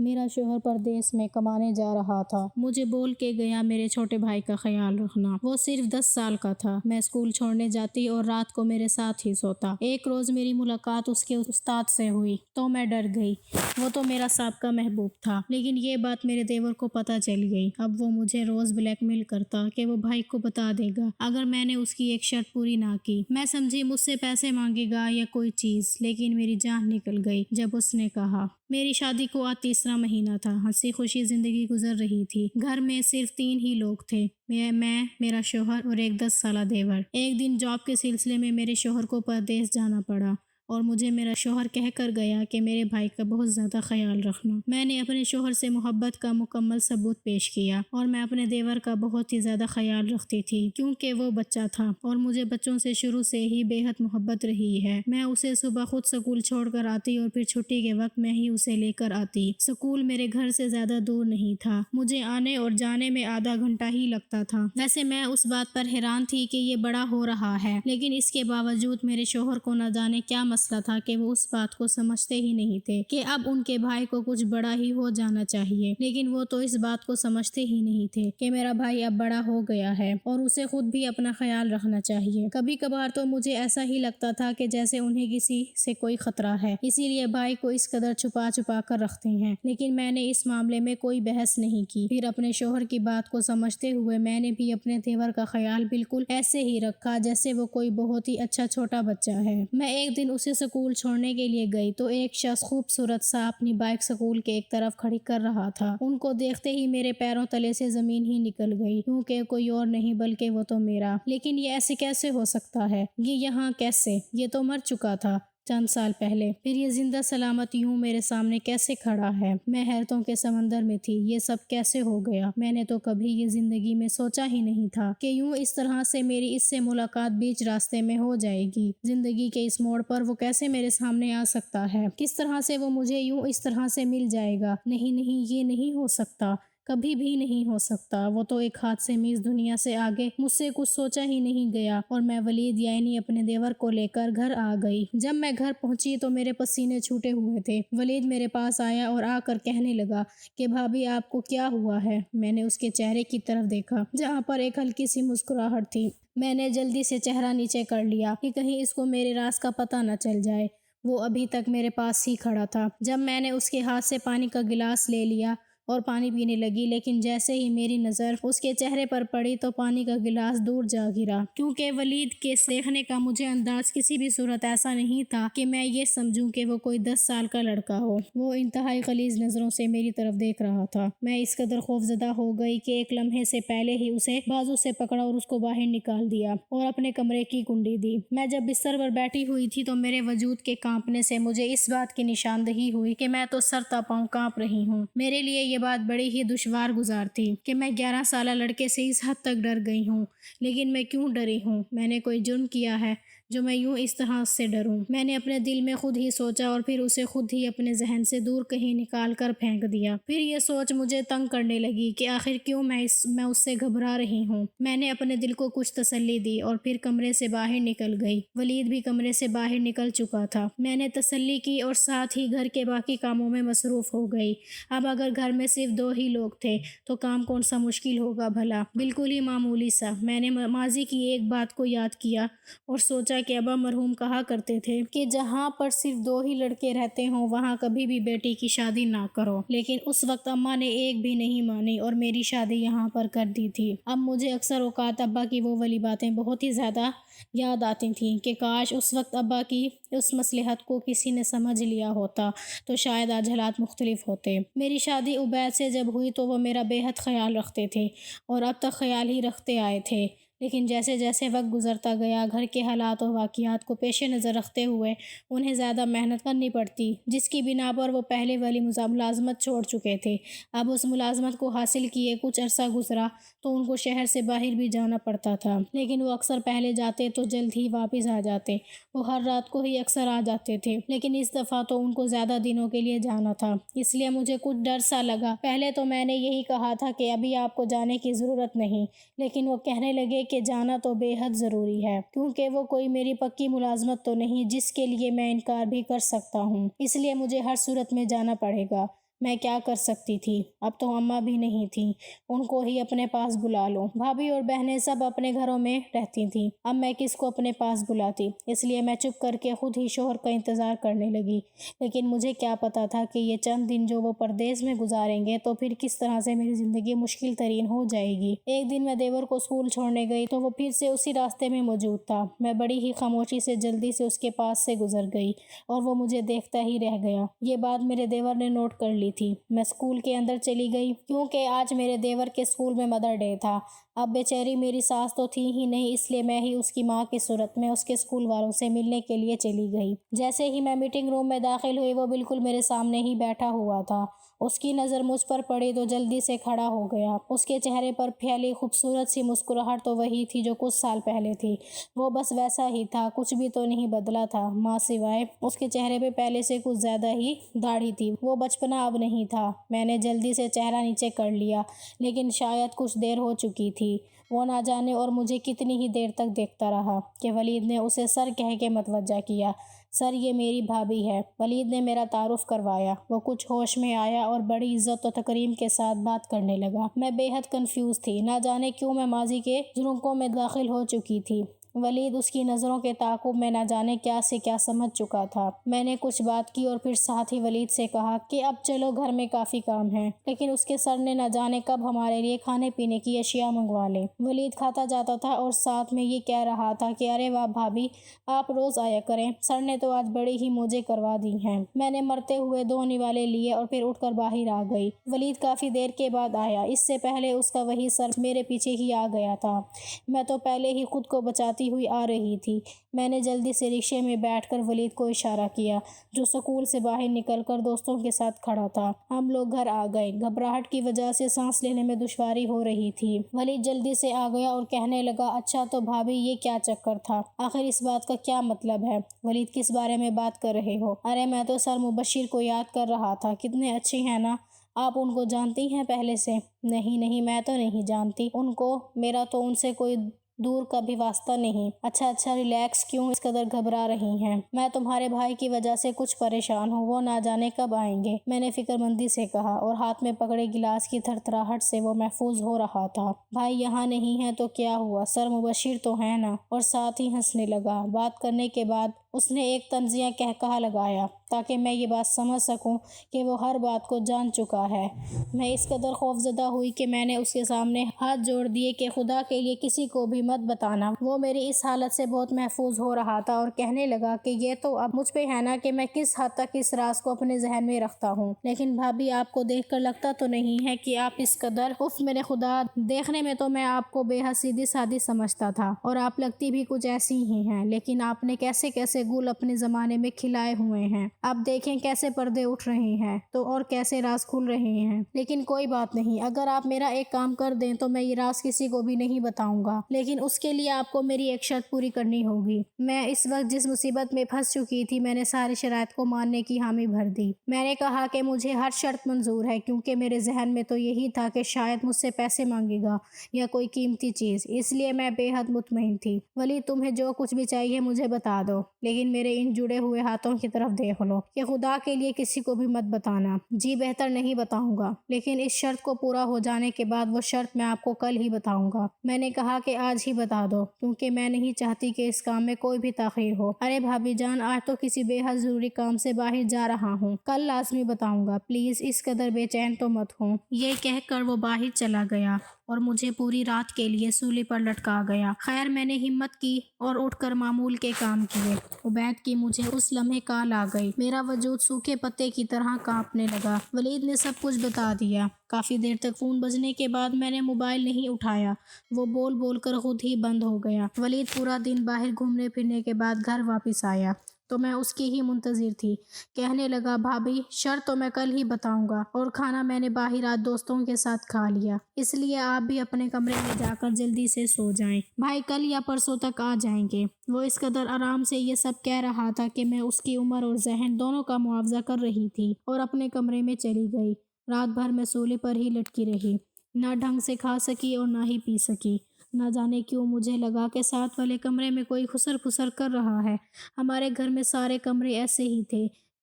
میرا شوہر پردیس میں کمانے جا رہا تھا۔ مجھے بول کے گیا میرے چھوٹے بھائی کا خیال رکھنا۔ وہ صرف 10 سال کا تھا۔ میں اسکول چھوڑنے جاتی اور رات کو میرے ساتھ ہی سوتا۔ ایک روز میری ملاقات اس کے استاد سے ہوئی تو میں ڈر گئی۔ وہ تو میرا سابقہ محبوب تھا، لیکن یہ بات میرے دیور کو پتہ چل گئی۔ اب وہ مجھے روز بلیک میل کرتا کہ وہ بھائی کو بتا دے گا اگر میں نے اس کی ایک شرط پوری نہ کی۔ میں سمجھی مجھ سے پیسے مانگے گا یا کوئی چیز، لیکن میری جان نکل گئی جب اس نے کہا۔ میری شادی کو آج تیسرا مہینہ تھا۔ ہنسی خوشی زندگی گزر رہی تھی۔ گھر میں صرف 3 ہی لوگ تھے، میں، میرا شوہر اور ایک 10 سالہ دیور۔ ایک دن جاب کے سلسلے میں میرے شوہر کو پردیس جانا پڑا اور مجھے میرا شوہر کہہ کر گیا کہ میرے بھائی کا بہت زیادہ خیال رکھنا۔ میں نے اپنے شوہر سے محبت کا مکمل ثبوت پیش کیا اور میں اپنے دیور کا بہت ہی زیادہ خیال رکھتی تھی کیونکہ وہ بچہ تھا اور مجھے بچوں سے شروع سے ہی بے حد محبت رہی ہے۔ میں اسے صبح خود سکول چھوڑ کر آتی اور پھر چھٹی کے وقت میں ہی اسے لے کر آتی۔ سکول میرے گھر سے زیادہ دور نہیں تھا، مجھے آنے اور جانے میں آدھا گھنٹہ ہی لگتا تھا۔ ویسے میں اس بات پر حیران تھی کہ یہ بڑا ہو رہا ہے، لیکن اس کے باوجود میرے شوہر کو نہ جانے کیا مسئلہ تھا کہ وہ اس بات کو سمجھتے ہی نہیں تھے کہ اب ان کے بھائی کو کچھ بڑا ہی ہو جانا چاہیے۔ لیکن وہ تو اس بات کو سمجھتے ہی نہیں تھے کہ میرا بھائی اب بڑا ہو گیا ہے اور اسے خود بھی اپنا خیال رکھنا چاہیے۔ کبھی کبھار تو مجھے ایسا ہی لگتا تھا کہ جیسے انہیں کسی سے کوئی خطرہ ہے، اسی لیے بھائی کو اس قدر چھپا چھپا کر رکھتے ہیں، لیکن میں نے اس معاملے میں کوئی بحث نہیں کی۔ پھر اپنے شوہر کی بات کو سمجھتے ہوئے میں نے بھی اپنے دیور کا خیال بالکل ایسے ہی رکھا جیسے وہ کوئی بہت ہی اچھا چھوٹا بچہ ہے۔ میں ایک دن اسے سکول چھوڑنے کے لیے گئی تو ایک شخص خوبصورت سا اپنی بائک سکول کے ایک طرف کھڑی کر رہا تھا۔ ان کو دیکھتے ہی میرے پیروں تلے سے زمین ہی نکل گئی، کیونکہ کوئی اور نہیں بلکہ وہ تو میرا۔ لیکن یہ ایسے کیسے ہو سکتا ہے؟ یہ یہاں کیسے؟ یہ تو مر چکا تھا چند سال پہلے، پھر یہ زندہ سلامت یوں میرے سامنے کیسے کھڑا ہے؟ میں حیرتوں کے سمندر میں تھی۔ یہ سب کیسے ہو گیا؟ میں نے تو کبھی یہ زندگی میں سوچا ہی نہیں تھا کہ یوں اس طرح سے میری اس سے ملاقات بیچ راستے میں ہو جائے گی۔ زندگی کے اس موڑ پر وہ کیسے میرے سامنے آ سکتا ہے؟ کس طرح سے وہ مجھے یوں اس طرح سے مل جائے گا؟ نہیں، یہ نہیں ہو سکتا، کبھی بھی نہیں ہو سکتا۔ وہ تو ایک حادثے میں اس دنیا سے آگے مجھ سے کچھ سوچا ہی نہیں گیا اور میں ولید یعنی اپنے دیور کو لے کر گھر آ گئی۔ جب میں گھر پہنچی تو میرے پسینے چھوٹے ہوئے تھے۔ ولید میرے پاس آیا اور آ کر کہنے لگا کہ بھابھی آپ کو کیا ہوا ہے؟ میں نے اس کے چہرے کی طرف دیکھا جہاں پر ایک ہلکی سی مسکراہٹ تھی۔ میں نے جلدی سے چہرہ نیچے کر لیا کہ کہیں اس کو میرے راز کا پتہ نہ چل جائے۔ وہ ابھی تک میرے پاس ہی کھڑا تھا۔ جب میں نے اس کے ہاتھ سے پانی کا گلاس لے لیا اور پانی پینے لگی، لیکن جیسے ہی میری نظر اس کے چہرے پر پڑی تو پانی کا گلاس دور جا گرا، کیونکہ ولید کے دیکھنے کا مجھے انداز کسی بھی صورت ایسا نہیں تھا کہ میں یہ سمجھوں کہ وہ کوئی 10 سال کا لڑکا ہو۔ وہ انتہائی غلیظ نظروں سے میری طرف دیکھ رہا تھا۔ میں اس قدر خوفزدہ ہو گئی کہ ایک لمحے سے پہلے ہی اسے بازو سے پکڑا اور اس کو باہر نکال دیا اور اپنے کمرے کی کنڈی دی۔ میں جب بستر پر بیٹھی ہوئی تھی تو میرے وجود کے کانپنے سے مجھے اس بات کی نشاندہی ہوئی کہ میں تو سر تا پاؤں کانپ رہی ہوں۔ میرے لیے یہ بات بڑی ہی دشوار گزار تھی کہ میں 11 سالہ لڑکے سے اس حد تک ڈر گئی ہوں، لیکن میں کیوں ڈری ہوں؟ میں نے کوئی جرم کیا ہے جو میں یوں اس طرح سے ڈروں؟ میں نے اپنے دل میں خود ہی سوچا اور پھر اسے خود ہی اپنے ذہن سے دور کہیں نکال کر پھینک دیا۔ پھر یہ سوچ مجھے تنگ کرنے لگی کہ آخر کیوں میں اس سے گھبرا رہی ہوں۔ میں نے اپنے دل کو کچھ تسلی دی اور پھر کمرے سے باہر نکل گئی۔ ولید بھی کمرے سے باہر نکل چکا تھا۔ میں نے تسلی کی اور ساتھ ہی گھر کے باقی کاموں میں مصروف ہو گئی۔ اب اگر گھر میں صرف 2 ہی لوگ تھے تو کام کون سا مشکل ہوگا بھلا؟ بالکل ہی معمولی سا۔ میں نے ماضی کی ایک بات کو یاد کیا اور سوچا کہ ابا مرحوم کہا کرتے تھے کہ جہاں پر صرف 2 ہی لڑکے رہتے ہوں وہاں کبھی بھی بیٹی کی شادی نہ کرو، لیکن اس وقت اماں نے ایک بھی نہیں مانی اور میری شادی یہاں پر کر دی تھی۔ اب مجھے اکثر اوقات ابا کی وہ والی باتیں بہت ہی زیادہ یاد آتی تھیں کہ کاش اس وقت ابا کی اس مصلحت کو کسی نے سمجھ لیا ہوتا تو شاید آج حالات مختلف ہوتے۔ میری شادی عبید سے جب ہوئی تو وہ میرا بے حد خیال رکھتے تھے اور اب تک خیال ہی رکھتے آئے تھے، لیکن جیسے جیسے وقت گزرتا گیا گھر کے حالات اور واقعات کو پیش نظر رکھتے ہوئے انہیں زیادہ محنت کرنی پڑتی، جس کی بنا پر وہ پہلے والی ملازمت چھوڑ چکے تھے۔ اب اس ملازمت کو حاصل کیے کچھ عرصہ گزرا تو ان کو شہر سے باہر بھی جانا پڑتا تھا، لیکن وہ اکثر پہلے جاتے تو جلد ہی واپس آ جاتے۔ وہ ہر رات کو ہی اکثر آ جاتے تھے، لیکن اس دفعہ تو ان کو زیادہ دنوں کے لیے جانا تھا، اس لیے مجھے کچھ ڈر سا لگا۔ پہلے تو میں نے یہی کہا تھا کہ ابھی آپ کو جانے کی ضرورت نہیں، لیکن وہ کہنے لگے کہ جانا تو بے حد ضروری ہے، کیونکہ وہ کوئی میری پکی ملازمت تو نہیں جس کے لیے میں انکار بھی کر سکتا ہوں، اس لیے مجھے ہر صورت میں جانا پڑے گا۔ میں کیا کر سکتی تھی؟ اب تو اماں بھی نہیں تھیں، ان کو ہی اپنے پاس بلا لو۔ بھابھی اور بہنیں سب اپنے گھروں میں رہتی تھیں، اب میں کس کو اپنے پاس بلاتی؟ اس لیے میں چپ کر کے خود ہی شوہر کا انتظار کرنے لگی۔ لیکن مجھے کیا پتا تھا کہ یہ چند دن جو وہ پردیس میں گزاریں گے تو پھر کس طرح سے میری زندگی مشکل ترین ہو جائے گی۔ ایک دن میں دیور کو اسکول چھوڑنے گئی تو وہ پھر سے اسی راستے میں موجود تھا۔ میں بڑی ہی خاموشی سے جلدی سے اس کے پاس سے گزر گئی اور وہ مجھے دیکھتا ہی رہ گیا۔ یہ بات میرے دیور نے نوٹ کر لی تھی۔ میں اسکول کے اندر چلی گئی کیونکہ آج میرے دیور کے اسکول میں مدر ڈے تھا۔ اب بیچاری میری ساس تو تھی ہی نہیں، اس لیے میں ہی اس کی ماں کی صورت میں اس کے اسکول والوں سے ملنے کے لیے چلی گئی۔ جیسے ہی میں میٹنگ روم میں داخل ہوئی وہ بالکل میرے سامنے ہی بیٹھا ہوا تھا۔ اس کی نظر مجھ پر پڑی تو جلدی سے کھڑا ہو گیا۔ اس کے چہرے پر پھیلی خوبصورت سی مسکراہٹ تو وہی تھی جو کچھ سال پہلے تھی۔ وہ بس ویسا ہی تھا، کچھ بھی تو نہیں بدلا تھا ماں سوائے اس کے چہرے پہ پہلے سے کچھ زیادہ ہی داڑھی تھی۔ وہ بچپنا اب نہیں تھا۔ میں نے جلدی سے چہرہ نیچے کر لیا، لیکن شاید کچھ دیر ہو چکی تھی۔ وہ نہ جانے اور مجھے کتنی ہی دیر تک دیکھتا رہا کہ ولید نے اسے سر کہہ کے متوجہ کیا۔ سر، یہ میری بھابھی ہے۔ ولید نے میرا تعارف کروایا۔ وہ کچھ ہوش میں آیا اور بڑی عزت و تکریم کے ساتھ بات کرنے لگا۔ میں بے حد کنفیوز تھی، نہ جانے کیوں میں ماضی کے جھروکوں میں داخل ہو چکی تھی۔ ولید اس کی نظروں کے تعاقب میں نہ جانے کیا سے کیا سمجھ چکا تھا۔ میں نے کچھ بات کی اور پھر ساتھ ہی ولید سے کہا کہ اب چلو، گھر میں کافی کام ہے۔ لیکن اس کے سر نے نہ جانے کب ہمارے لیے کھانے پینے کی اشیاء منگوا لیں۔ ولید کھاتا جاتا تھا اور ساتھ میں یہ کہہ رہا تھا کہ ارے واہ بھابھی، آپ روز آیا کریں، سر نے تو آج بڑی ہی موجیں کروا دی ہیں۔ میں نے مرتے ہوئے 2 نوالے لیے اور پھر اٹھ کر باہر آ گئی۔ ولید کافی دیر کے بعد آیا۔ اس سے پہلے اس کا وہی سر میرے پیچھے ہی آ گیا تھا۔ میں تو پہلے ہی خود کو بچاتی ہوئی آ رہی تھی۔ میں نے جلدی سے رکشے میں بیٹھ کر ولید کو اشارہ کیا، جو سکول سے باہر نکل کر دوستوں کے ساتھ کھڑا تھا۔ ہم لوگ گھر آ گئے۔ گھبراہٹ کی وجہ سے سانس لینے میں دشواری ہو رہی تھی۔ ولید جلدی سے آ گیا اور کہنے لگا، اچھا تو بھابھی، یہ کیا چکر تھا؟ آخر اس بات کا کیا مطلب ہے؟ ولید، کس بارے میں بات کر رہے ہو؟ ارے میں تو سر مبشر کو یاد کر رہا تھا، کتنے اچھے ہیں نا؟ آپ ان کو جانتی ہیں پہلے سے؟ نہیں، میں تو نہیں جانتی ان کو، میرا تو ان سے کوئی دور کا بھی واسطہ نہیں۔ اچھا ریلیکس، کیوں اس قدر گھبرا رہی ہیں؟ میں تمہارے بھائی کی وجہ سے کچھ پریشان ہوں، وہ نہ جانے کب آئیں گے، میں نے فکر مندی سے کہا، اور ہاتھ میں پکڑے گلاس کی تھرتھراہٹ سے وہ محفوظ ہو رہا تھا۔ بھائی یہاں نہیں ہے تو کیا ہوا، سر مبشر تو ہے نا؟ اور ساتھ ہی ہنسنے لگا۔ بات کرنے کے بعد اس نے ایک طنزیہ قہقہہ لگایا تاکہ میں یہ بات سمجھ سکوں کہ وہ ہر بات کو جان چکا ہے۔ میں اس قدر خوفزدہ ہوئی کہ میں نے اس کے سامنے ہاتھ جوڑ دیے کہ خدا کے لیے کسی کو بھی مت بتانا۔ وہ میری اس حالت سے بہت محفوظ ہو رہا تھا اور کہنے لگا کہ یہ تو اب مجھ پہ ہے نا کہ میں کس حد تک اس راز کو اپنے ذہن میں رکھتا ہوں۔ لیکن بھابھی، آپ کو دیکھ کر لگتا تو نہیں ہے کہ آپ اس قدر میرے خدا، دیکھنے میں تو میں آپ کو بے حد سیدھی سادی سمجھتا تھا، اور آپ لگتی بھی کچھ ایسی ہی ہیں، لیکن آپ نے کیسے کیسے گل اپنے زمانے میں کھلائے ہوئے ہیں۔ اب دیکھیں کیسے پردے اٹھ رہے ہیں تو اور کیسے راز کھل رہے ہیں۔ لیکن کوئی بات نہیں، اگر آپ میرا ایک کام کر دیں تو میں یہ راز کسی کو بھی نہیں بتاؤں گا، لیکن اس کے لیے آپ کو میری ایک شرط پوری کرنی ہوگی۔ میں اس وقت جس مصیبت میں پھنس چکی تھی، میں نے ساری شرائط کو ماننے کی حامی بھر دی۔ میں نے کہا کہ مجھے ہر شرط منظور ہے، کیونکہ میرے ذہن میں تو یہی تھا کہ شاید مجھ سے پیسے مانگے گا یا کوئی قیمتی چیز، اس لیے میں بے حد مطمئن تھی۔ ولید، تمہیں جو کچھ بھی چاہیے مجھے بتا دو، لیکن میرے ان جڑے ہوئے ہاتھوں کی طرف دیکھ لو کہ خدا کے لیے کسی کو بھی مت بتانا۔ جی بہتر نہیں بتاؤں گا، لیکن اس شرط کو پورا ہو جانے کے بعد وہ شرط میں آپ کو کل ہی بتاؤں گا۔ میں نے کہا کہ آج ہی بتا دو، کیونکہ میں نہیں چاہتی کہ اس کام میں کوئی بھی تاخیر ہو۔ ارے بھابھی جان، آج تو کسی بے حد ضروری کام سے باہر جا رہا ہوں، کل لازمی بتاؤں گا، پلیز اس قدر بے چین تو مت ہوں۔ یہ کہہ کر وہ باہر چلا گیا اور مجھے پوری رات کے لیے سولی پر لٹکا گیا۔ خیر، میں نے ہمت کی اور اٹھ کر معمول کے کام کیے۔ عبید کی مجھے اس لمحے کال آ گئی۔ میرا وجود سوکھے پتے کی طرح کانپنے لگا۔ ولید نے سب کچھ بتا دیا۔ کافی دیر تک فون بجنے کے بعد میں نے موبائل نہیں اٹھایا، وہ بول بول کر خود ہی بند ہو گیا۔ ولید پورا دن باہر گھومنے پھرنے کے بعد گھر واپس آیا تو میں اس کی ہی منتظر تھی۔ کہنے لگا، بھابھی شرط تو میں کل ہی بتاؤں گا، اور کھانا میں نے باہر آج دوستوں کے ساتھ کھا لیا، اس لیے آپ بھی اپنے کمرے میں جا کر جلدی سے سو جائیں، بھائی کل یا پرسوں تک آ جائیں گے۔ وہ اس قدر آرام سے یہ سب کہہ رہا تھا کہ میں اس کی عمر اور ذہن دونوں کا معاوضہ کر رہی تھی اور اپنے کمرے میں چلی گئی۔ رات بھر میں سولی پر ہی لٹکی رہی، نہ ڈھنگ سے کھا سکی اور نہ ہی پی سکی۔ نہ جانے کیوں مجھے لگا کہ ساتھ والے کمرے میں کوئی خسر پھسر کر رہا ہے۔ ہمارے گھر میں سارے کمرے ایسے ہی تھے،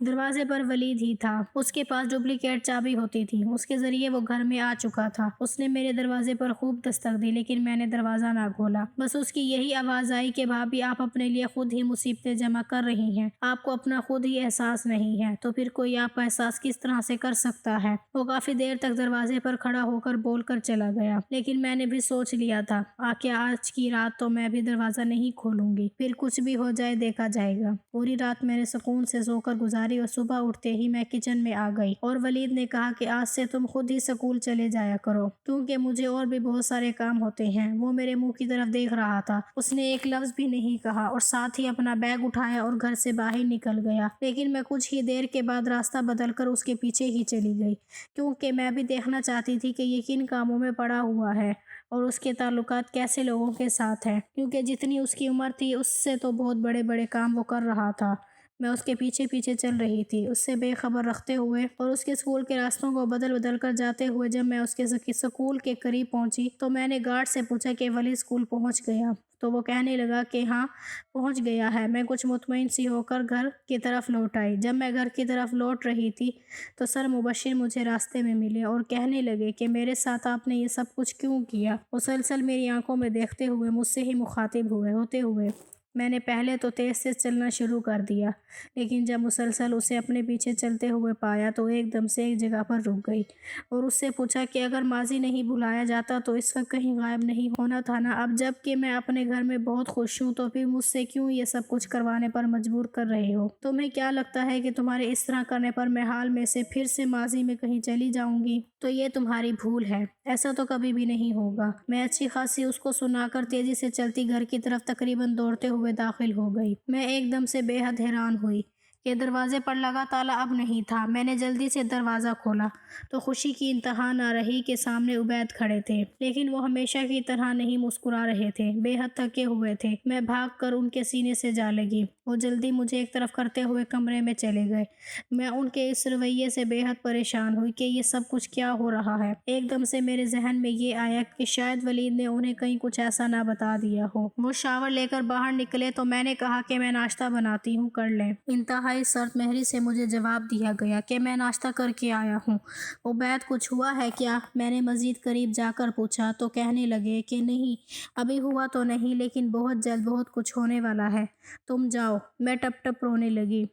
دروازے پر ولید ہی تھا، اس کے پاس ڈپلیکیٹ چابی ہوتی تھی، اس کے ذریعے وہ گھر میں آ چکا تھا۔ اس نے میرے دروازے پر خوب دستک دی لیکن میں نے دروازہ نہ کھولا۔ بس اس کی یہی آواز آئی کہ بھابی آپ اپنے لیے خود ہی مصیبتیں جمع کر رہی ہیں، آپ کو اپنا خود ہی احساس نہیں ہے، تو پھر کوئی آپ کا احساس کس طرح سے کر سکتا ہے۔ وہ کافی دیر تک دروازے پر کھڑا ہو کر بول کر چلا گیا، لیکن میں نے بھی سوچ لیا تھا کہ آج کی رات تو میں بھی دروازہ نہیں کھولوں گی، پھر کچھ بھی ہو جائے دیکھا جائے گا۔ پوری رات میں نے سکون سے سو کر گزاری اور صبح اٹھتے ہی میں کچن میں آ گئی اور ولید نے کہا کہ آج سے تم خود ہی سکول چلے جایا کرو کیونکہ مجھے اور بھی بہت سارے کام ہوتے ہیں۔ وہ میرے منہ کی طرف دیکھ رہا تھا، اس نے ایک لفظ بھی نہیں کہا اور ساتھ ہی اپنا بیگ اٹھایا اور گھر سے باہر نکل گیا، لیکن میں کچھ ہی دیر کے بعد راستہ بدل کر اس کے پیچھے ہی چلی گئی کیونکہ میں بھی دیکھنا چاہتی تھی کہ یہ کن کاموں میں پڑا ہوا ہے اور اس کے تعلقات کیسے لوگوں کے ساتھ ہیں، کیونکہ جتنی اس کی عمر تھی اس سے تو بہت بڑے بڑے کام وہ کر رہا تھا۔ میں اس کے پیچھے پیچھے چل رہی تھی، اس سے بے خبر رکھتے ہوئے اور اس کے اسکول کے راستوں کو بدل بدل کر جاتے ہوئے۔ جب میں اس کے اسکول کے قریب پہنچی تو میں نے گارڈ سے پوچھا کہ ولید اسکول پہنچ گیا؟ تو وہ کہنے لگا کہ ہاں پہنچ گیا ہے۔ میں کچھ مطمئن سی ہو کر گھر کی طرف لوٹ آئی۔ جب میں گھر کی طرف لوٹ رہی تھی تو سر مبشر مجھے راستے میں ملے اور کہنے لگے کہ میرے ساتھ آپ نے یہ سب کچھ کیوں کیا؟ مسلسل میری آنکھوں میں دیکھتے ہوئے مجھ سے ہی مخاطب ہوتے ہوئے میں نے پہلے تو تیز سے چلنا شروع کر دیا، لیکن جب مسلسل اسے اپنے پیچھے چلتے ہوئے پایا تو ایک دم سے ایک جگہ پر رک گئی اور اس سے پوچھا کہ اگر ماضی نہیں بھلایا جاتا تو اس وقت کہیں غائب نہیں ہونا تھا نا؟ اب جب کہ میں اپنے گھر میں بہت خوش ہوں تو پھر مجھ سے کیوں یہ سب کچھ کروانے پر مجبور کر رہے ہو؟ تمہیں کیا لگتا ہے کہ تمہارے اس طرح کرنے پر میں حال میں سے پھر سے ماضی میں کہیں چلی جاؤں گی؟ تو یہ تمہاری بھول ہے، ایسا تو کبھی بھی نہیں ہوگا۔ میں اچھی خاصی اس کو سنا کر تیزی سے چلتی گھر کی طرف تقریباً دوڑتے ہوئے داخل ہو گئی۔ میں ایک دم سے بے حد حیران ہوئی کہ دروازے پر لگا تالا اب نہیں تھا۔ میں نے جلدی سے دروازہ کھولا تو خوشی کی انتہا نہ رہی کہ سامنے عبید کھڑے تھے، لیکن وہ ہمیشہ کی طرح نہیں مسکرا رہے تھے، بے حد تھکے ہوئے تھے۔ میں بھاگ کر ان کے سینے سے جا لگی، وہ جلدی مجھے ایک طرف کرتے ہوئے کمرے میں چلے گئے۔ میں ان کے اس رویے سے بے حد پریشان ہوئی کہ یہ سب کچھ کیا ہو رہا ہے۔ ایک دم سے میرے ذہن میں یہ آیا کہ شاید ولید نے انہیں کہیں کچھ ایسا نہ بتا دیا ہو۔ وہ شاور لے کر باہر نکلے تو میں نے کہا کہ میں ناشتہ بناتی ہوں، کر لیں۔ انتہائی سرد مہری سے مجھے جواب دیا گیا کہ میں ناشتہ کر کے آیا ہوں۔ عبید کچھ ہوا ہے کیا؟ میں نے مزید قریب جا کر پوچھا تو کہنے لگے کہ نہیں ابھی ہوا تو نہیں، لیکن بہت جلد بہت کچھ ہونے والا ہے، تم جاؤ۔ میں ٹپ ٹپ رونے لگی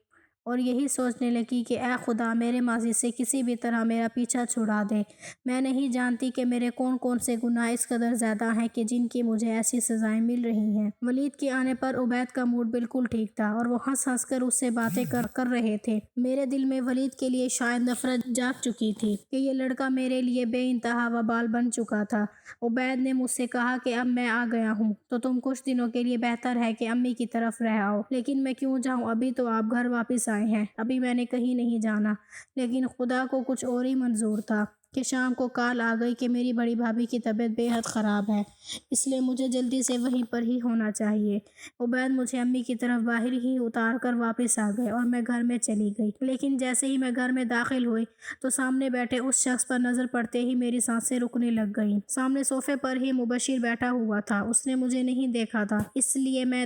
اور یہی سوچنے لگی کہ اے خدا میرے ماضی سے کسی بھی طرح میرا پیچھا چھڑا دے۔ میں نہیں جانتی کہ میرے کون کون سے گناہ اس قدر زیادہ ہیں کہ جن کی مجھے ایسی سزائیں مل رہی ہیں۔ ولید کے آنے پر عبید کا موڈ بالکل ٹھیک تھا اور وہ ہنس ہنس کر اس سے باتیں کر رہے تھے۔ میرے دل میں ولید کے لیے شاید نفرت جاگ چکی تھی کہ یہ لڑکا میرے لیے بے انتہا وبال بن چکا تھا۔ عبید نے مجھ سے کہا کہ اب میں آ گیا ہوں تو تم کچھ دنوں کے لیے بہتر ہے کہ امی کی طرف رہ آؤ۔ لیکن میں کیوں جاؤں؟ ابھی تو آپ گھر واپس آئے ہیں، ابھی میں نے کہیں نہیں جانا۔ لیکن خدا کو کچھ اور ہی منظور تھا کہ شام کو کال آ گئی کہ میری بڑی بھابھی کی طبیعت بے حد خراب ہے، اس لیے مجھے جلدی سے وہیں پر ہی ہونا چاہیے۔ عبید مجھے امی کی طرف باہر ہی اتار کر واپس آ گئے اور میں گھر میں چلی گئی۔ لیکن جیسے ہی میں گھر میں داخل ہوئی تو سامنے بیٹھے اس شخص پر نظر پڑتے ہی میری سانسیں رکنے لگ گئیں۔ سامنے صوفے پر ہی مبشر بیٹھا ہوا تھا، اس نے مجھے نہیں دیکھا تھا، اس لیے میں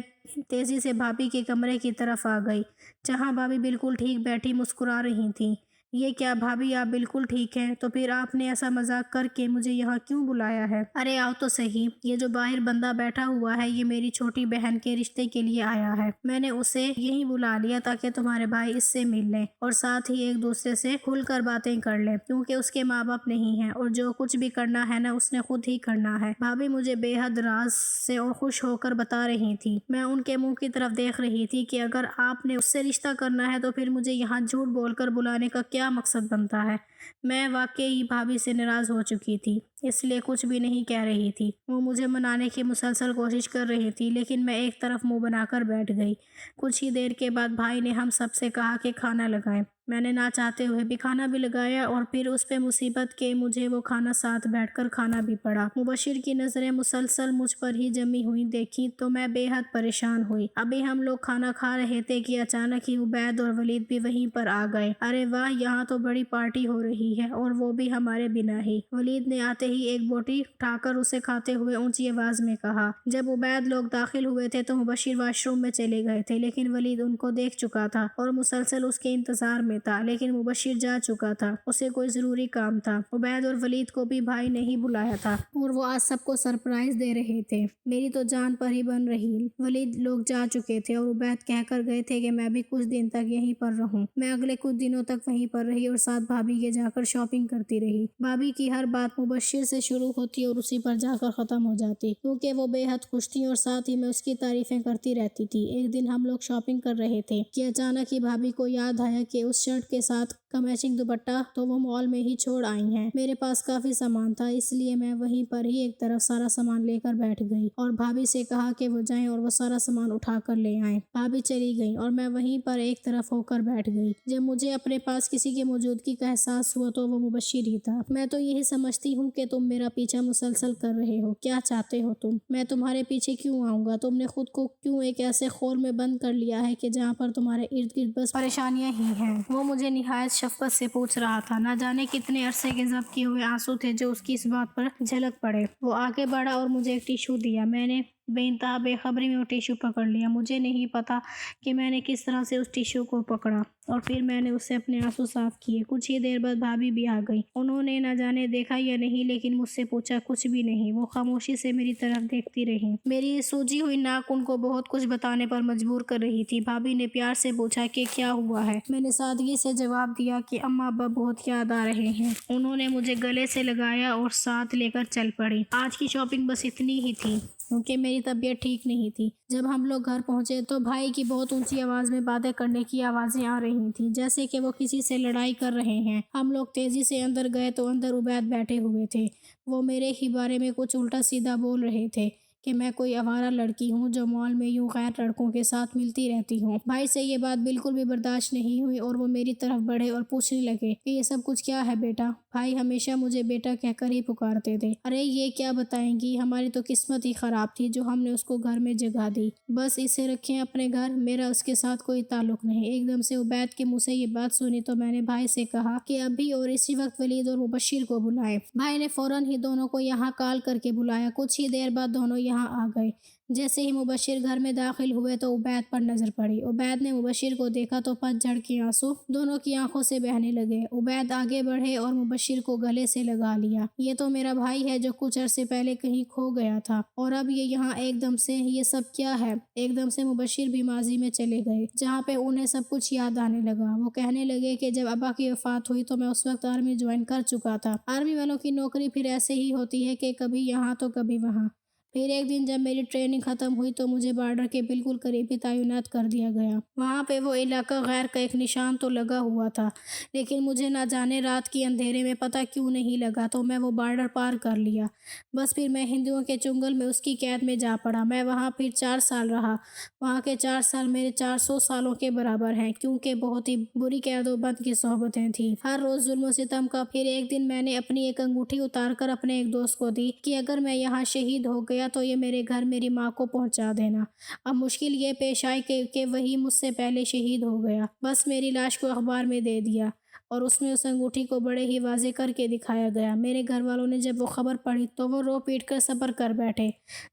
تیزی سے بھابھی کے کمرے کی طرف آ گئی جہاں بھابھی بالکل ٹھیک بیٹھی مسکرا رہی تھیں۔ یہ کیا بھابھی آپ بالکل ٹھیک ہیں؟ تو پھر آپ نے ایسا مذاق کر کے مجھے یہاں کیوں بلایا ہے؟ ارے آؤ تو صحیح، یہ جو باہر بندہ بیٹھا ہوا ہے یہ میری چھوٹی بہن کے رشتے کے لیے آیا ہے۔ میں نے اسے یہیں بلا لیا تاکہ تمہارے بھائی اس سے مل لیں اور ساتھ ہی ایک دوسرے سے کھل کر باتیں کر لیں، کیونکہ اس کے ماں باپ نہیں ہیں اور جو کچھ بھی کرنا ہے نا اس نے خود ہی کرنا ہے۔ بھابھی مجھے بے حد راز سے اور خوش ہو کر بتا رہی تھی۔ میں ان کے منہ کی طرف دیکھ رہی تھی کہ اگر آپ نے اس سے رشتہ کرنا ہے تو پھر مجھے یہاں جھوٹ بول کر بلانے کا کیا مقصد بنتا ہے؟ میں واقعی بھابھی سے ناراض ہو چکی تھی، اس لیے کچھ بھی نہیں کہہ رہی تھی۔ وہ مجھے منانے کی مسلسل کوشش کر رہی تھی لیکن میں ایک طرف منہ بنا کر بیٹھ گئی۔ کچھ ہی دیر کے بعد بھائی نے ہم سب سے کہا کہ کھانا لگائیں۔ میں نے نہ چاہتے ہوئے بھی کھانا بھی لگایا اور پھر اس پہ مصیبت کہ مجھے وہ کھانا ساتھ بیٹھ کر کھانا بھی پڑا۔ مبشر کی نظریں مسلسل مجھ پر ہی جمی ہوئی دیکھی تو میں بے حد پریشان ہوئی۔ ابھی ہم لوگ کھانا کھا رہے تھے کہ اچانک ہی عبید اور ولید بھی وہیں پر آ گئے۔ ارے واہ، یہاں تو بڑی پارٹی ہو رہی ہے اور وہ بھی ہمارے بنا ہی۔ ولید نے آتے ہی ایک بوٹی اٹھا کر اسے کھاتے ہوئے اونچی آواز میں کہا۔ جب عبید لوگ داخل ہوئے تھے تو مبشر واش روم میں چلے گئے تھے، لیکن ولید ان کو دیکھ چکا تھا اور مسلسل اس کے انتظار میں تھا، لیکن مبشر جا چکا تھا، اسے کوئی ضروری کام تھا۔ عبید اور ولید کو بھی بھائی نے ہی بلایا تھا اور وہ آج سب کو سرپرائز دے رہے تھے۔ میری تو جان پر ہی بن رہی۔ ولید لوگ جا چکے تھے اور عبید کہہ کر گئے تھے کہ میں بھی کچھ دن تک یہیں پر رہوں۔ میں اگلے کچھ دنوں تک وہیں پر رہی اور ساتھ بھابھی کے جا کر شاپنگ کرتی رہی۔ بھابھی کی ہر بات مبشر سے شروع ہوتی اور اسی پر جا کر ختم ہو جاتی، کیونکہ وہ بے حد خوش تھی اور ساتھ ہی میں اس کی تعریفیں کرتی رہتی تھی۔ ایک دن ہم لوگ شاپنگ کر رہے تھے کہ اچانک ہی بھابھی کو یاد آیا کہ اس شرٹ کے ساتھ کا میچنگ دوپٹہ تو وہ مال میں ہی چھوڑ آئی ہیں۔ میرے پاس کافی سامان تھا، اس لیے میں وہیں پر ہی ایک طرف سارا سامان لے کر بیٹھ گئی اور بھابھی سے کہا کہ وہ جائیں اور وہ سارا سامان اٹھا کر لے آئیں۔ بھابھی چلی گئی اور میں وہیں پر ایک طرف ہو کر بیٹھ گئی۔ جب مجھے اپنے پاس کسی کی موجودگی کا احساس ہوا تو وہ مبشر ہی تھا۔ میں تو یہی سمجھتی ہوں کہ تم میرا پیچھا مسلسل کر رہے ہو، کیا چاہتے ہو تم؟ میں تمہارے پیچھے کیوں آؤں گا؟ تم نے خود کو کیوں ایک ایسے خور میں بند کر لیا ہے کہ جہاں پر تمہارے ارد گرد بس پریشانیاں ہی ہیں؟ وہ مجھے نہایت شفقت سے پوچھ رہا تھا، نہ جانے کتنے عرصے کے ضبط کیے ہوئے آنسو تھے جو اس کی اس بات پر جھلک پڑے۔ وہ آگے بڑھا اور مجھے ایک ٹیشو دیا۔ میں نے بے انتہا بے خبری میں وہ ٹیشو پکڑ لیا۔ مجھے نہیں پتا کہ میں نے کس طرح سے اس ٹیشو کو پکڑا اور پھر میں نے اس سے اپنے آنسو صاف کیے۔ کچھ ہی دیر بعد بھابھی بھی آ گئی۔ انہوں نے نہ جانے دیکھا یا نہیں، لیکن مجھ سے پوچھا کچھ بھی نہیں۔ وہ خاموشی سے میری طرف دیکھتی رہی۔ میری سوجی ہوئی ناک ان کو بہت کچھ بتانے پر مجبور کر رہی تھی۔ بھابھی نے پیار سے پوچھا کہ کیا ہوا ہے؟ میں نے سادگی سے جواب دیا کہ اماں ابا بہت یاد آ رہے ہیں۔ انہوں نے مجھے گلے سے لگایا اور ساتھ لے کر چل پڑی۔ آج کی شاپنگ بس اتنی ہی تھی کیونکہ میری طبیعت ٹھیک نہیں تھی۔ جب ہم لوگ گھر پہنچے تو بھائی کی بہت اونچی آواز میں باتیں کرنے کی آوازیں آ رہی تھیں، جیسے کہ وہ کسی سے لڑائی کر رہے ہیں۔ ہم لوگ تیزی سے اندر گئے تو اندر عبید بیٹھے ہوئے تھے۔ وہ میرے ہی بارے میں کچھ الٹا سیدھا بول رہے تھے کہ میں کوئی آوارہ لڑکی ہوں جو مال میں یوں غیر لڑکوں کے ساتھ ملتی رہتی ہوں۔ بھائی سے یہ بات بالکل بھی برداشت نہیں ہوئی اور وہ میری طرف بڑھے اور پوچھنے لگے کہ یہ سب کچھ کیا ہے بیٹا؟ بھائی ہمیشہ مجھے بیٹا کہہ کر ہی پکارتے تھے۔ ارے یہ کیا بتائیں گی، ہماری تو قسمت ہی خراب تھی جو ہم نے اس کو گھر میں جگہ دی۔ بس اسے رکھیں اپنے گھر، میرا اس کے ساتھ کوئی تعلق نہیں۔ ایک دم سے عبید کے منہ سے یہ بات سنی تو میں نے بھائی سے کہا کہ ابھی اور اسی وقت ولید اور مبشر کو بلائیں۔ بھائی نے فوراً ہی دونوں کو یہاں کال کر کے بلایا۔ کچھ ہی دیر بعد دونوں یہاں آ گئے۔ جیسے ہی مبشر گھر میں داخل ہوئے تو عبید پر نظر پڑی۔ عبید نے مبشر کو دیکھا تو پت جھڑ کے آنسو دونوں کی آنکھوں سے بہنے لگے۔ عبید آگے بڑھے اور مبشر کو گلے سے لگا لیا۔ یہ تو میرا بھائی ہے جو کچھ عرصے پہلے کہیں کھو گیا تھا اور اب یہ یہاں ایک دم سے، یہ سب کیا ہے؟ ایک دم سے مبشر بھی ماضی میں چلے گئے جہاں پہ انہیں سب کچھ یاد آنے لگا۔ وہ کہنے لگے کہ جب ابا کی وفات ہوئی تو میں اس وقت آرمی جوائن کر چکا تھا۔ آرمی والوں کی نوکری پھر ایسے ہی ہوتی ہے کہ کبھی یہاں تو کبھی وہاں۔ پھر ایک دن جب میری ٹریننگ ختم ہوئی تو مجھے بارڈر کے بالکل قریب ہی تعینات کر دیا گیا۔ وہاں پہ وہ علاقہ غیر کا ایک نشان تو لگا ہوا تھا، لیکن مجھے نہ جانے رات کی اندھیرے میں پتہ کیوں نہیں لگا تو میں وہ بارڈر پار کر لیا۔ بس پھر میں ہندوؤں کے چنگل میں اس کی قید میں جا پڑا۔ میں وہاں پھر 4 سال رہا۔ وہاں کے 4 سال میرے 400 سالوں کے برابر ہیں، کیونکہ بہت ہی بری قید و بند کی صحبتیں تھیں، ہر روز ظلم و ستم کا۔ پھر ایک دن میں نے اپنی ایک انگوٹھی اتار کر اپنے ایک دوست کو دی کہ اگر میں یہاں شہید ہو گیا تو یہ میرے گھر میری ماں کو پہنچا دینا۔ اب مشکل یہ پیش آئی کہ وہی مجھ سے پہلے شہید ہو گیا۔ بس میری لاش کو اخبار میں دے دیا اور اس میں اس انگوٹھی کو بڑے ہی واضح کر کے دکھایا گیا۔ میرے گھر والوں نے جب وہ خبر پڑھی تو وہ رو پیٹ کر صبر کر بیٹھے۔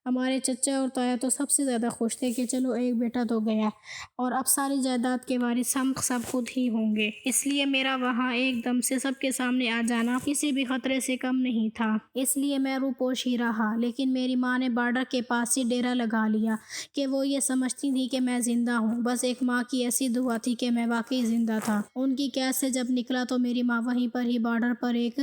ہمارے چچا اور تایا تو سب سے زیادہ خوش تھے کہ چلو ایک بیٹا تو گیا اور اب ساری جائیداد کے وارث ہم سب خود ہی ہوں گے۔ اس لیے میرا وہاں ایک دم سے سب کے سامنے آ جانا کسی بھی خطرے سے کم نہیں تھا، اس لیے میں روپوش ہی رہا۔ لیکن میری ماں نے بارڈر کے پاس ہی ڈیرا لگا لیا کہ وہ یہ سمجھتی تھی کہ میں زندہ ہوں۔ بس ایک ماں کی ایسی دعا تھی کہ میں واقعی زندہ تھا۔ ان کی قید سے جب نکلا تو میری ماں وہیں پر ہی بارڈر پر ایک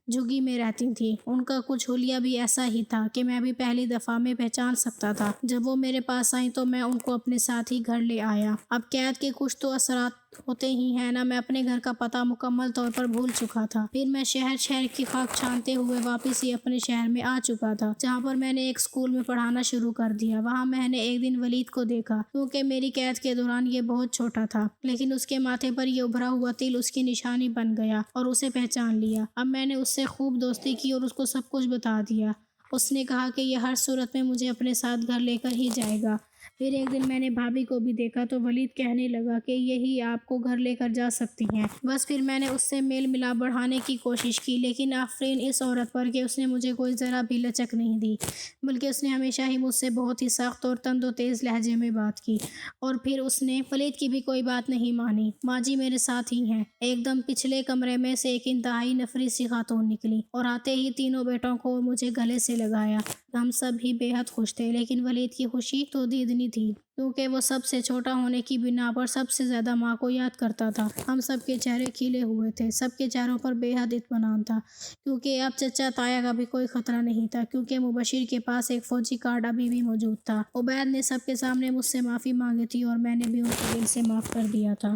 جھگی میں رہتی تھی۔ ان کا کچھ حلیہ بھی ایسا ہی تھا کہ میں بھی پہلی دفعہ میں پہچان سکتا تھا۔ جب وہ میرے پاس آئیں تو میں ان کو اپنے ساتھ ہی گھر لے آیا۔ اب قید کے کچھ تو اثرات ہوتے ہی ہیں نا، میں اپنے گھر کا پتہ مکمل طور پر بھول چکا تھا۔ پھر میں شہر کی خاک چھانتے ہوئے واپس ہی اپنے شہر میں آ چکا تھا، جہاں پر میں نے ایک اسکول میں پڑھانا شروع کر دیا۔ وہاں میں نے ایک دن ولید کو دیکھا، کیونکہ میری قید کے دوران یہ بہت چھوٹا تھا، لیکن اس کے ماتھے پر یہ ابھرا ہوا تل اس کی نشانی بن گیا اور اسے پہچان لیا۔ اب میں نے اس سے خوب دوستی کی اور اس کو سب کچھ بتا دیا۔ اس نے کہا کہ یہ ہر صورت میں مجھے اپنے ساتھ گھر لے کر ہی جائے گا۔ پھر ایک دن میں نے بھابھی کو بھی دیکھا تو ولید کہنے لگا کہ یہی آپ کو گھر لے کر جا سکتی ہیں۔ بس پھر میں نے اس سے میل ملاپ بڑھانے کی کوشش کی، لیکن آفرین اس عورت پر کہ اس نے مجھے کوئی ذرا بھی لچک نہیں دی، بلکہ اس نے ہمیشہ ہی مجھ سے بہت ہی سخت اور تند و تیز لہجے میں بات کی، اور پھر اس نے ولید کی بھی کوئی بات نہیں مانی۔ ماں جی میرے ساتھ ہی ہیں۔ ایک دم پچھلے کمرے میں سے ایک انتہائی نفری سی خاتون نکلی اور آتے ہی تینوں بیٹوں کو مجھے گلے سے لگایا۔ ہم سب ہی بے حد خوش تھے، لیکن ولید کی خوشی تو دیدنی تھی، کیونکہ وہ سب سے چھوٹا ہونے کی بنا پر سب سے زیادہ ماں کو یاد کرتا تھا۔ ہم سب کے چہرے کھلے ہوئے تھے، سب کے چہروں پر بے حد اطمینان تھا، کیونکہ اب چچا تایا کا بھی کوئی خطرہ نہیں تھا، کیونکہ مبشر کے پاس ایک فوجی کارڈ ابھی بھی موجود تھا۔ عبید نے سب کے سامنے مجھ سے معافی مانگی تھی اور میں نے بھی ان کو دل سے معاف کر دیا تھا۔